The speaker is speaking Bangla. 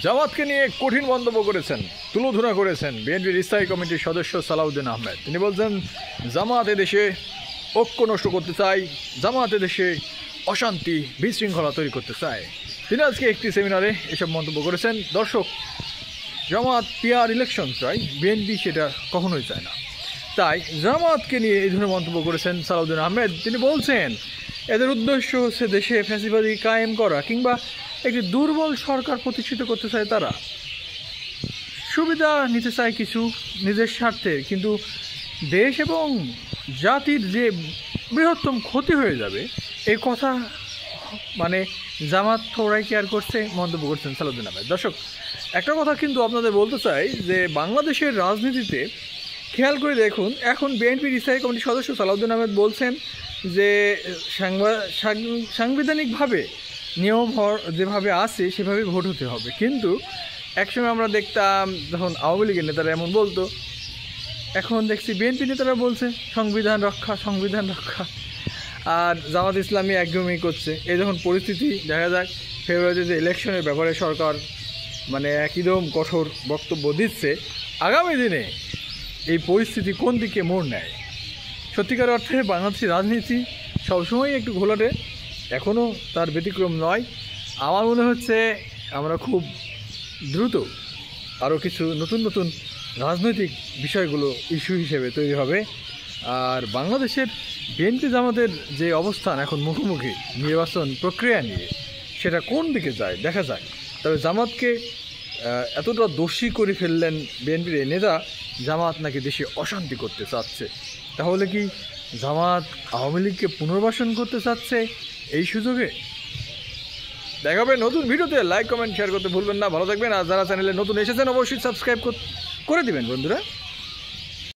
জামাতকে নিয়ে কঠিন মন্তব্য করেছেন, তুলোধনা করেছেন বিএনপির স্থায়ী কমিটির সদস্য সালাউদ্দিন আহমেদ। তিনি বলছেন, জামাত এদেশে ঐক্য নষ্ট করতে চায়, জামাত এদেশে অশান্তি বিশৃঙ্খলা তৈরি করতে চায়। তিনি আজকে একটি সেমিনারে এসব মন্তব্য করেছেন। দর্শক, জামাত পিআর ইলেকশন চাই, বিএনপি সেটা কখনোই চায় না। তাই জামাতকে নিয়ে এই ধরনের মন্তব্য করেছেন সালাউদ্দিন আহমেদ। তিনি বলছেন, এদের উদ্দেশ্য হচ্ছে দেশে ফ্যাসিবাদী কায়েম করা কিংবা একটি দুর্বল সরকার প্রতিষ্ঠিত করতে চায়। তারা সুবিধা নিতে চায় কিছু নিজের স্বার্থে, কিন্তু দেশ এবং জাতির যে বৃহত্তম ক্ষতি হয়ে যাবে এই কথা মানে জামাত থোড়াই কেয়ার করছে, মন্তব্য করছেন সালাউদ্দিন আহমেদ। দর্শক, একটা কথা কিন্তু আপনাদের বলতে চাই যে বাংলাদেশের রাজনীতিতে খেয়াল করে দেখুন, এখন বিএনপির স্থায়ী কমিটির সদস্য সালাউদ্দিন আহমেদ বলছেন যে সাংবিধানিকভাবে নিয়ম যেভাবে আছে সেভাবে ভোট হতে হবে। কিন্তু একসময় আমরা দেখতাম যখন আওয়ামী লীগের নেতারা এমন বলতো, এখন দেখছি বিএনপি নেতারা বলছে সংবিধান রক্ষা, সংবিধান রক্ষা। আর জামাত ইসলামী একদমই করছে। এই যখন পরিস্থিতি দেখা যাক ফেব্রুয়ারিতে যে ইলেকশনের ব্যাপারে সরকার মানে একদম কঠোর বক্তব্য দিচ্ছে, আগামী দিনে এই পরিস্থিতি কোন দিকে মোড় নেয়। সত্যিকার অর্থে বাংলাদেশের রাজনীতি সবসময় একটু ঘোলাটে, এখনও তার ব্যতিক্রম নয়। আমার মনে হচ্ছে আমরা খুব দ্রুত আরও কিছু নতুন নতুন রাজনৈতিক বিষয়গুলো ইস্যু হিসেবে তৈরি হবে। আর বাংলাদেশের বিএনপি জামাতের যে অবস্থান এখন মুখোমুখি নির্বাচন প্রক্রিয়া নিয়ে, সেটা কোন দিকে যায় দেখা যায়। তবে জামাতকে এতটা দোষী করে ফেললেন বিএনপির এই নেতা, জামাত নাকি দেশে অশান্তি করতে চাচ্ছে। তাহলে কি জামাত আওয়ামী লীগকে পুনর্বাসন করতে চাচ্ছে এই সুযোগে? দেখাবে নতুন ভিডিওতে। লাইক কমেন্ট শেয়ার করতে ভুলবেন না। ভালো থাকবেন। আর যারা চ্যানেলে নতুন এসেছেন অবশ্যই সাবস্ক্রাইব করে দিবেন বন্ধুরা।